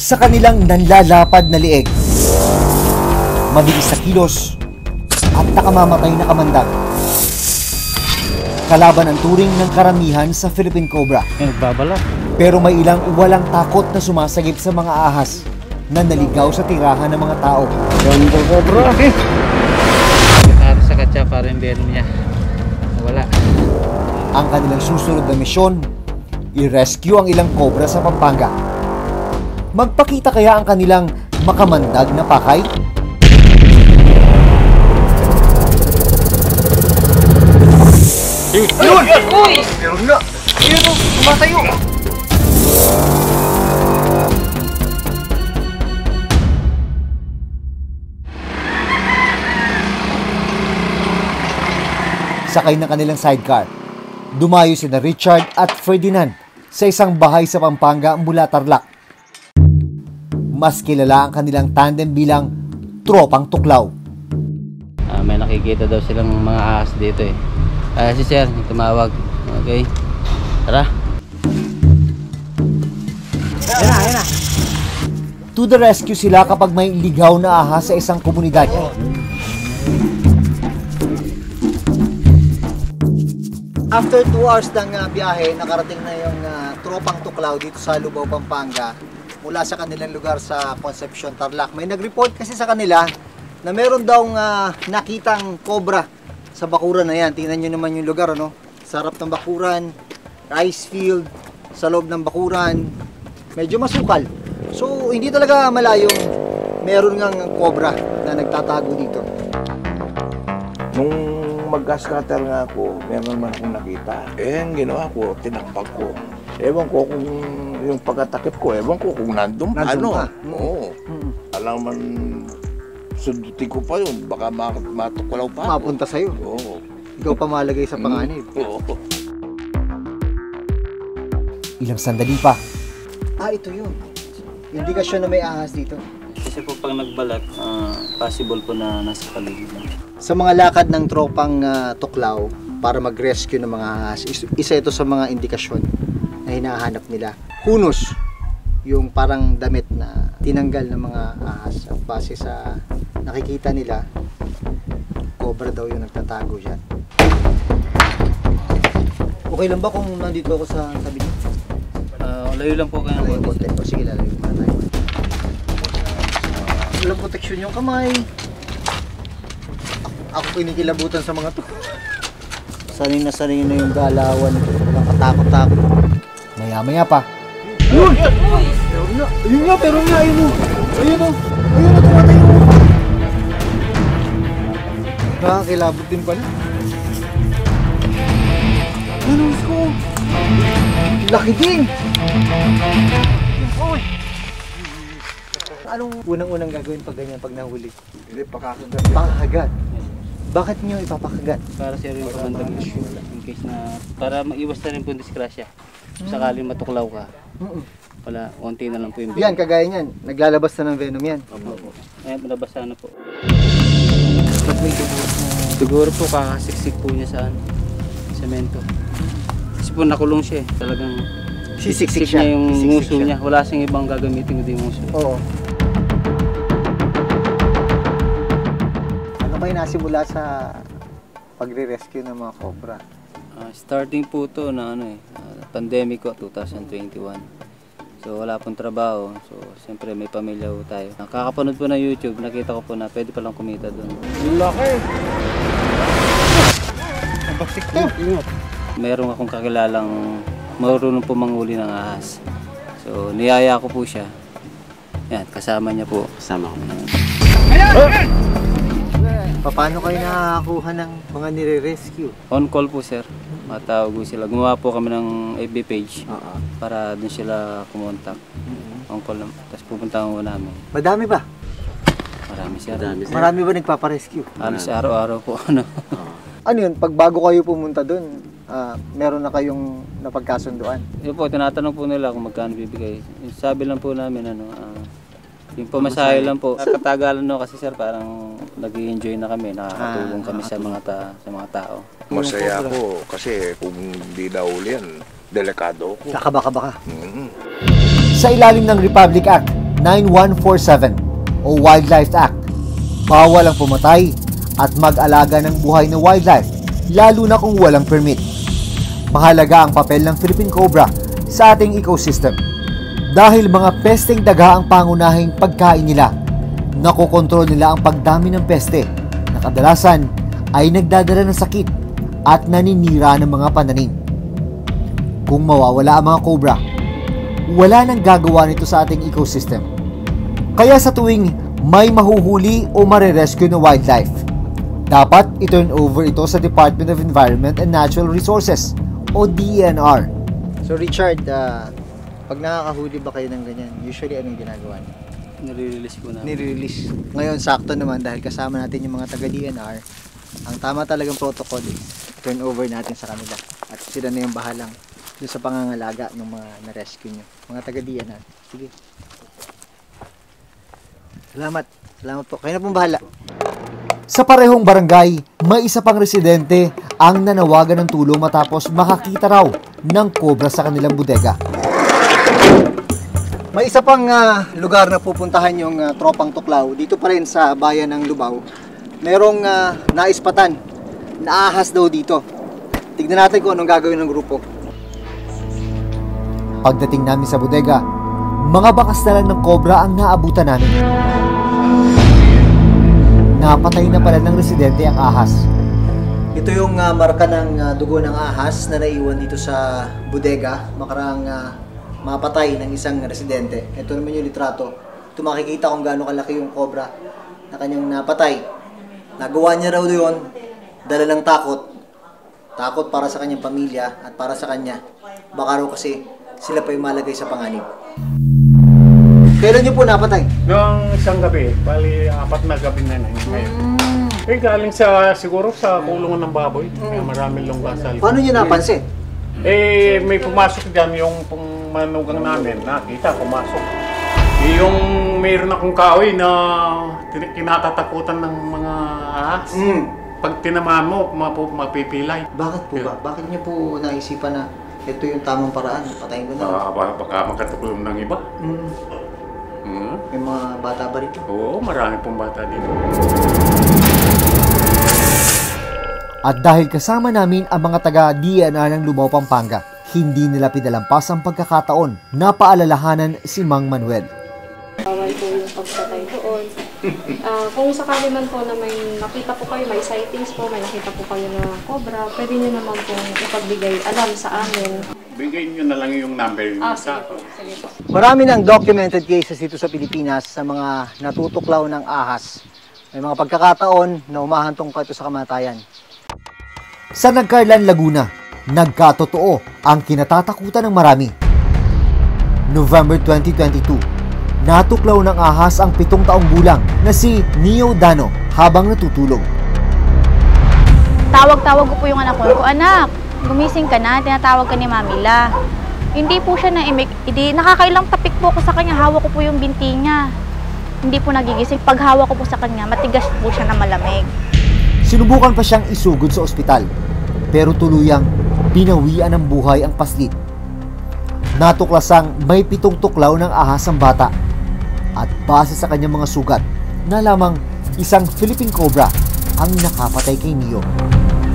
Sa kanilang nanlalapad na lieg, mabilis na kilos at nakamamatay na kamandag, kalaban ang turing ng karamihan sa Philippine Cobra. Nagbabalak. Pero may ilang walang takot na sumasagip sa mga ahas na naligaw sa tirahan ng mga tao. Ganda Cobra. Para sa katsa para yung venom niya. Wala. Ang kanilang susunod na misyon, i-rescue ang ilang cobra sa Pampanga. Magpakita kaya ang kanilang makamandag na pakay? Yun! Uy! Meron na! Yun o! Tumatayo! Sakay ng kanilang sidecar, dumayo sina Richard at Ferdinand sa isang bahay sa Pampanga mula Tarlac. Mas kilala ang kanilang tandem bilang Tropang Tuklaw. May nakikita daw silang mga ahas dito eh. Si sir, tumawag. Okay. Tara. Ayan na. To the rescue sila kapag may ligaw na ahas sa isang komunidad. After 2 hours ng biyahe, nakarating na yung Tropang Tuklaw dito sa Lubao, Pampanga mula sa kanilang lugar sa Concepcion, Tarlac. May nag-report kasi sa kanila na meron daw nakitang cobra sa bakuran na yan. Tingnan nyo naman yung lugar, ano? Sarap ng bakuran, rice field, sa loob ng bakuran, medyo masukal. So, hindi talaga malayong meron ngang cobra na nagtatago dito. Nung mag-gas cutter nga ako, meron naman akong nakita. Ang ginawa ko, tinakpak ko. Ewan ko kung yung pagkatakip ko, ewan ko kung nandun ano. Ka. Oo. Alam man, sundutin ko pa yun, baka matuklaw pa ako. Mapunta sa'yo. Oo. Ikaw pa malagay sa panganib. Oo. Ilang sandali pa. Ito yun. Indikasyon na may ahas dito. Kasi po pag nagbalat, possible po na nasa paligid. Sa mga lakad ng Tropang Tuklaw para mag-rescue ng mga ahas, isa ito sa mga indikasyon na hinahanap nila. Hunos, yung parang damit na tinanggal ng mga ahas. At base sa nakikita nila, cobra daw yung nagtatago dyan. Okay lang ba kung nandito ako sa tabi niyo? Layo lang po kayo. O sige, lalayo pa tayo. Walang proteksyon yung kamay. Ako kinikilabutan sa mga to. Sanay na yung galawan nito. Walang katakot-takot. Maya-maya pa. Yun! Meron na! Ayun nga, pero nga, ayun o! Ayun o! Ayun o, tumatayo o! Nakakilabot din pala. Anong ko? Laki din! Anong unang-unang gagawin pag ganyan, pag nahuli? Hindi, pakakagat. Pakagat. Bakit nyo ipapakagat? Para sir yung kamandag issue. In case na, para maiwas na rin po yung disgrasya. Sakaling matuklaw ka, wala, konti na lang po yung venom. Yan, kagaya niyan. Naglalabas na ng venom yan. Opo. Ayan, nabasa na po. Ba't may dugo? Siguro po kakasiksik po niya sa semento. Kasi po nakulong siya eh. Talagang Sisiksik niya yung Sisiksik nguso siya. niya. Wala siyang ibang gagamitin kundi yung nguso. Oo. Ano kayo nasimula sa pagre-rescue ng mga cobra? Starting po to na pandemic ko 2021. So wala pong trabaho. So siyempre may pamilya po tayo. Nakakapanood po na YouTube, nakita ko po na pwede palang kumita doon. Laki! Ang baksik to! Meron akong kakilalang marunong po manghuli ng ahas. So niyaya ko po siya. Yan, kasama niya po. Kasama ko. Paano kayo nakakakuha ng mga nire-rescue? On call po sir. Matawag po sila. Gumawa po kami ng FB page para dun sila kumontak. On call lang. Tapos pupunta ko namin. Madami ba? Marami sir. Marami ba nagpapa-rescue? Halos araw-araw po. Ano yun? Pag bago kayo pumunta dun, meron na kayong napagkasunduan? Yun po, tinatanong po nila kung magkano bibigay. Sabi lang po namin yung pamasahe lang po. Katagalan no kasi sir, parang nag-i-enjoy na kami, nakakatulong kami sa mga tao. Masaya ako kasi kung hindi na uli yan, delikado ako. Nakabaka-baka. Mm. Sa ilalim ng Republic Act, 9147 o Wildlife Act. Bawal ang pumatay at mag-alaga ng buhay na wildlife, lalo na kung walang permit. Mahalaga ang papel ng Philippine Cobra sa ating ecosystem. Dahil mga pesteng daga ang pangunahing pagkain nila, nakokontrol nila ang pagdami ng peste na kadalasan ay nagdadala ng sakit at naninira ng mga pananim. Kung mawawala ang mga cobra, wala nang gagawa nito sa ating ecosystem. Kaya sa tuwing may mahuhuli o marerescue na wildlife, dapat i-turn over ito sa Department of Environment and Natural Resources o DENR. So Richard, pag nakakahuli ba kayo ng ganyan, usually anong ginagawa niyo? Nire-release po namin. Nire-release. Ngayon, sakto naman dahil kasama natin yung mga taga-DNR, ang tama talagang protocol is turn over natin sa kanila. At sila na yung bahalang doon sa pangangalaga ng mga na-rescue nyo. Mga taga-DNR. Sige. Salamat. Salamat po. Kayo na pong bahala. Sa parehong barangay, may isa pang residente ang nanawagan ng tulong matapos makakita raw ng cobra sa kanilang bodega. May isa pang lugar na pupuntahan yung tropang tuklaw. Dito pa rin sa bayan ng Lubao. Merong naispatan na ahas daw dito. Tignan natin kung anong gagawin ng grupo. Pagdating namin sa bodega, mga bakas na lang ng cobra ang naabutan namin. Napatay na pala ng residente ang ahas. Ito yung marka ng dugo ng ahas na naiwan dito sa bodega. Makarang mapatay ng isang residente. Ito naman yung litrato. Ito makikita kung gaano kalaki yung cobra na kanyang napatay. Nagawa niya raw yun, dala ng takot. Takot para sa kanyang pamilya at para sa kanya. Baka raw kasi sila pa yung malagay sa panganib. Kailan niyo po napatay? Noong isang gabi, bali 4 na gabi na ngayon. Eh galing siguro sa kulungan ng baboy. May maraming longgasal. Paano niyo napansin? Eh may pumasok dyan yung manugang namin. Nakita, pumasok. Eh, yung mayroon akong kahoy na kinatatakutan ng mga ahas. Pag tinamaan mo, mapipilay. Bakit po ba? Bakit niyo po naisipan na ito yung tamang paraan? Patayin ko na. Baka makatulong ng iba. May mga bata ba rito? Oo, marami pong bata dito. At dahil kasama namin ang mga taga-DNR ng Lubao, Pampanga, hindi nila pinalampas ang pagkakataon na paalalahanan si Mang Manuel. Bawal po yung pagpatay doon. Kung sakali man po na may nakita po kayo, may sightings po, may nakita po kayo na cobra, pwede nyo naman pong ipagbigay alam sa amin. Bigay nyo na lang yung number yung Sige po, sige po. Marami ng documented cases dito sa Pilipinas sa mga natutuklaw ng ahas. May mga pagkakataon na umahantong pa ito sa kamatayan. Sa Nagcarlan, Laguna, nagkatotoo ang kinatatakutan ng marami. November 2022, natuklaw ng ahas ang 7 taong gulang na si Neo Dano habang natutulog. Tawag-tawag ko po yung anak ko. Anak, gumising ka na, tinatawag ka ni Mamila. Hindi po siya naimik. Nakakailang tapik po ako sa kanya, hawak ko po yung binti niya. Hindi po nagigising. Pag hawak ko po sa kanya, matigas po siya na malamig. Sinubukan pa siyang isugod sa ospital, pero tuluyang binawian ng buhay ang paslit. Natuklasang may 7 tuklaw ng ahas ang bata. At base sa kanyang mga sugat, na lamang isang Philippine Cobra ang nakapatay kay Neo.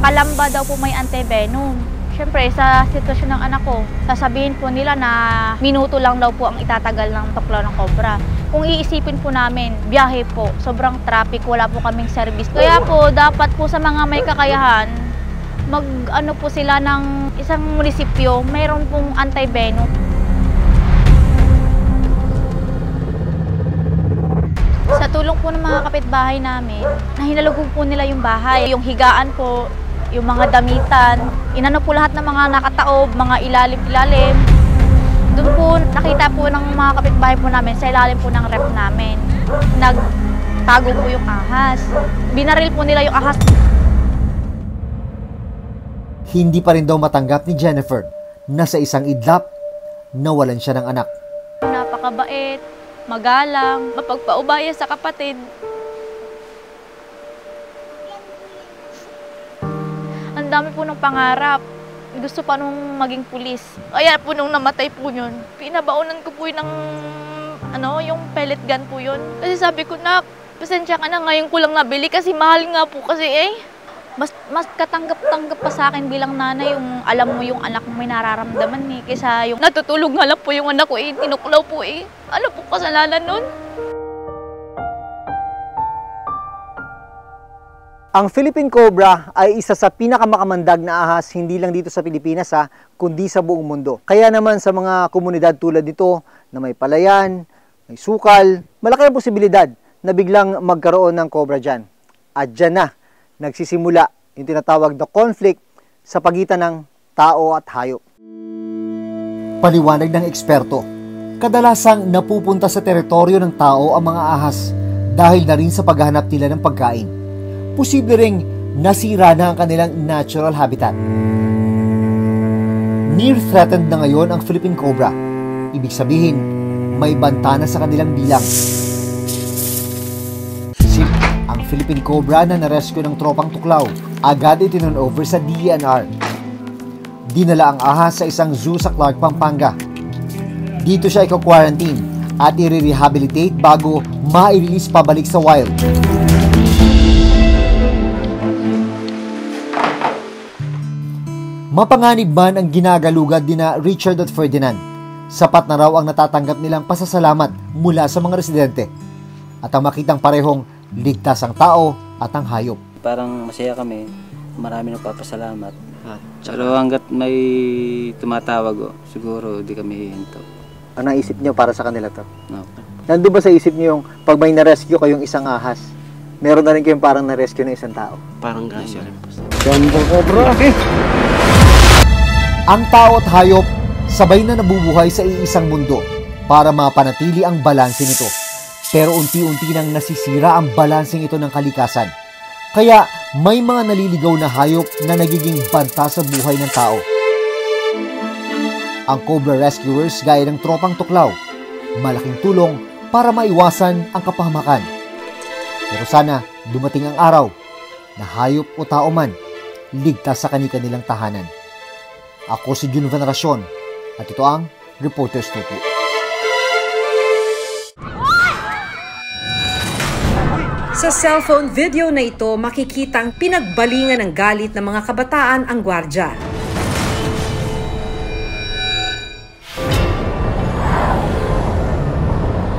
Kalamba daw po may antivenom. Siyempre, sa sitwasyon ng anak ko, sasabihin po nila na minuto lang daw po ang itatagal ng tuklaw ng cobra. Kung iisipin po namin, biyahe po, sobrang traffic, wala po kaming service. Kaya po, dapat po sa mga may kakayahan, mag-ano po sila ng isang munisipyo, mayroon pong antivenom. Sa tulong po ng mga kapitbahay namin, nahinalugog po nila yung bahay, yung higaan po, yung mga damitan, inano po lahat ng mga nakataob, mga ilalim-ilalim. Doon po nakita po ng mga kapitbahay po namin sa ilalim po ng rep namin. Nagtago po yung ahas. Binaril po nila yung ahas. Hindi pa rin daw matanggap ni Jennifer na sa isang idlap, nawalan siya ng anak. Napakabait, magalang, mapagpaubaya sa kapatid. Ang dami po ng pangarap. Gusto pa nung maging pulis. Kaya po nung namatay po yun, pinabaunan ko po yun ng yung pellet gun po yun. Kasi sabi ko, nak, pasensya ka na, ngayon ko lang nabili kasi mahal nga po kasi Mas katanggap-tanggap pa sa akin bilang nanay yung alam mo yung anak mo may nararamdaman kaysa yung natutulog nga lang po yung anak ko tinuklaw po Ano po kasalanan nun? Ang Philippine Cobra ay isa sa pinakamakamandag na ahas hindi lang dito sa Pilipinas kundi sa buong mundo. Kaya naman sa mga komunidad tulad nito na may palayan, may sukal, malaki ang posibilidad na biglang magkaroon ng cobra dyan. At dyan na nagsisimula yung tinatawag na conflict sa pagitan ng tao at hayop. Paliwanag ng eksperto, kadalasang napupunta sa teritoryo ng tao ang mga ahas dahil na rin sa paghahanap nila ng pagkain. Posible ring nasira na ang kanilang natural habitat. Near threatened na ngayon ang Philippine Cobra. Ibig sabihin, may banta na sa kanilang bilang. Ang Philippine Cobra na narescue ng tropang tuklaw, agad itinon over sa DENR. Dinala ang ahas sa isang zoo sa Clark, Pampanga. Dito siya i-quarantine at i-rehabilitate bago ma-release pabalik sa wild. Mapanganib man ang ginagalugad dina Richard at Ferdinand. Sapat na raw ang natatanggap nilang pasasalamat mula sa mga residente. At ang makitang parehong ligtas ang tao at ang hayop. Parang masaya kami, marami nagpapasalamat. Pero hanggat may tumatawag, siguro di kami hihinto. Ang naisip niyo para sa kanila to? No. Nandun ba sa isip niyo yung pag may na-rescue kayong isang ahas, meron na rin kayong parang na-rescue na isang tao? Parang gano'n. Ganda cobra. Ang tao at hayop sabay na nabubuhay sa iisang mundo para mapanatili ang balanse nito. Pero unti-unti nang nasisira ang balanseng ito ng kalikasan. Kaya may mga naliligaw na hayop na nagiging banta sa buhay ng tao. Ang Cobra Rescuers gaya ng tropang tuklaw, malaking tulong para maiwasan ang kapahamakan. Pero sana dumating ang araw na hayop o tao man ligtas sa kani-kanilang tahanan. Ako si Jun Veneracion at ito ang Reporters Notebook. Sa cellphone video na ito, makikitang pinagbalingan ng galit ng mga kabataan ang gwardya.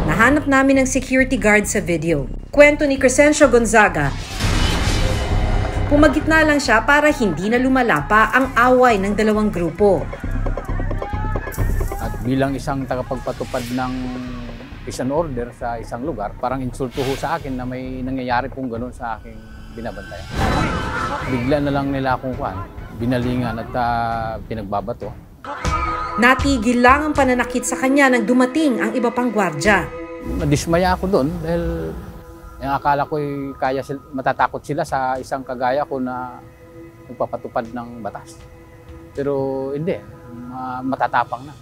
Nahanap namin ang security guard sa video. Kwento ni Crescencio Gonzaga, pumagitna lang siya para hindi na lumala pa ang away ng dalawang grupo. At bilang isang tagapagpatupad ng isang order sa isang lugar, parang insulto ho sa akin na may nangyayari pong gano'n sa aking binabantayan. Bigla na lang nila akong binalingan at pinagbabato. Natigil lang ang pananakit sa kanya nang dumating ang iba pang gwardya. Nadismaya ako doon dahil yung akala ko matatakot sila sa isang kagaya ko na nagpapatupad ng batas. Pero hindi, matatapang na.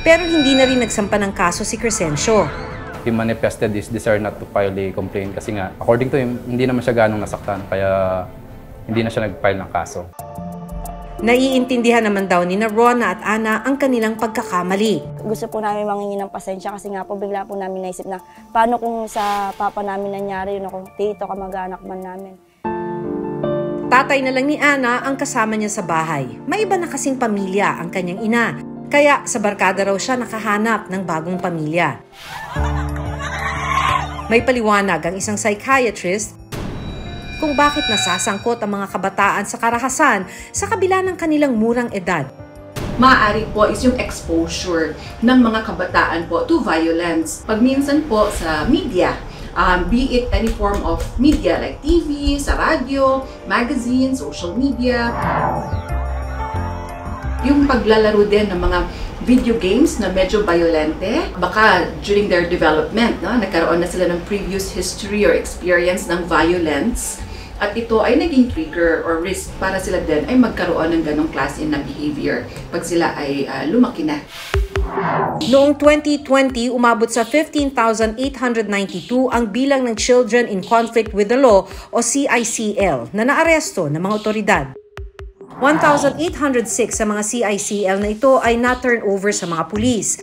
Pero hindi na rin nagsampa ng kaso si Crescencio. He manifested his desire not to file a complaint kasi nga, according to him, hindi naman siya ganong nasaktan kaya hindi na siya nag-file ng kaso. Naiintindihan naman daw ni Rona at Ana ang kanilang pagkakamali. Gusto po namin mangingi ng pasensya kasi nga po bigla po namin naisip na paano kung sa papa namin nangyari yun kung tito kamag-anak man namin. Tatay na lang ni Ana ang kasama niya sa bahay. May iba na kasing pamilya ang kanyang ina. Kaya sa barkada raw siya nakahanap ng bagong pamilya. May paliwanag ang isang psychiatrist kung bakit nasasangkot ang mga kabataan sa karahasan sa kabila ng kanilang murang edad. Maaari po is yung exposure ng mga kabataan po to violence. Pag minsan po sa media, be it any form of media like TV, sa radyo, magazine, social media, yung paglalaro din ng mga video games na medyo violente, baka during their development, nagkaroon na sila ng previous history or experience ng violence. At ito ay naging trigger or risk para sila din ay magkaroon ng ganong klase na behavior pag sila ay lumaki na. Noong 2020, umabot sa 15,892 ang bilang ng Children in Conflict with the Law o CICL na naaresto ng mga otoridad. 1,806 sa mga CICL na ito ay na-turn over sa mga pulis.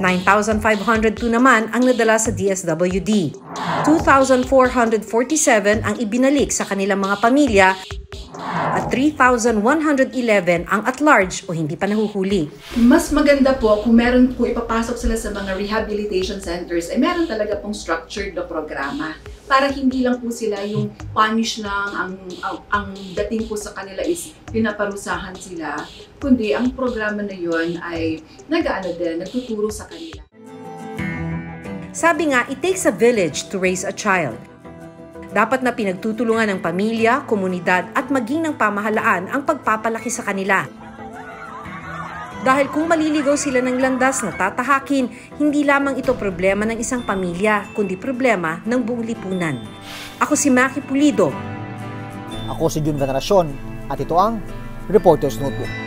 9,502 naman ang nadala sa DSWD. 2,447 ang ibinalik sa kanilang mga pamilya at 3,111 ang at large o hindi pa nahuhuli. Mas maganda po kung meron po ipapasok sila sa mga rehabilitation centers, ay meron talaga pong structured na programa para hindi lang po sila yung punish lang, ang dating po sa kanila is pinaparusahan sila, kundi ang programa na yun ay nagtuturo sa kanila. Sabi nga, it takes a village to raise a child. Dapat na pinagtutulungan ng pamilya, komunidad at maging ng pamahalaan ang pagpapalaki sa kanila. Dahil kung maliligaw sila ng landas na tatahakin, hindi lamang ito problema ng isang pamilya, kundi problema ng buong lipunan. Ako si Maki Pulido. Ako si Jun Veneracion at ito ang Reporter's Notebook.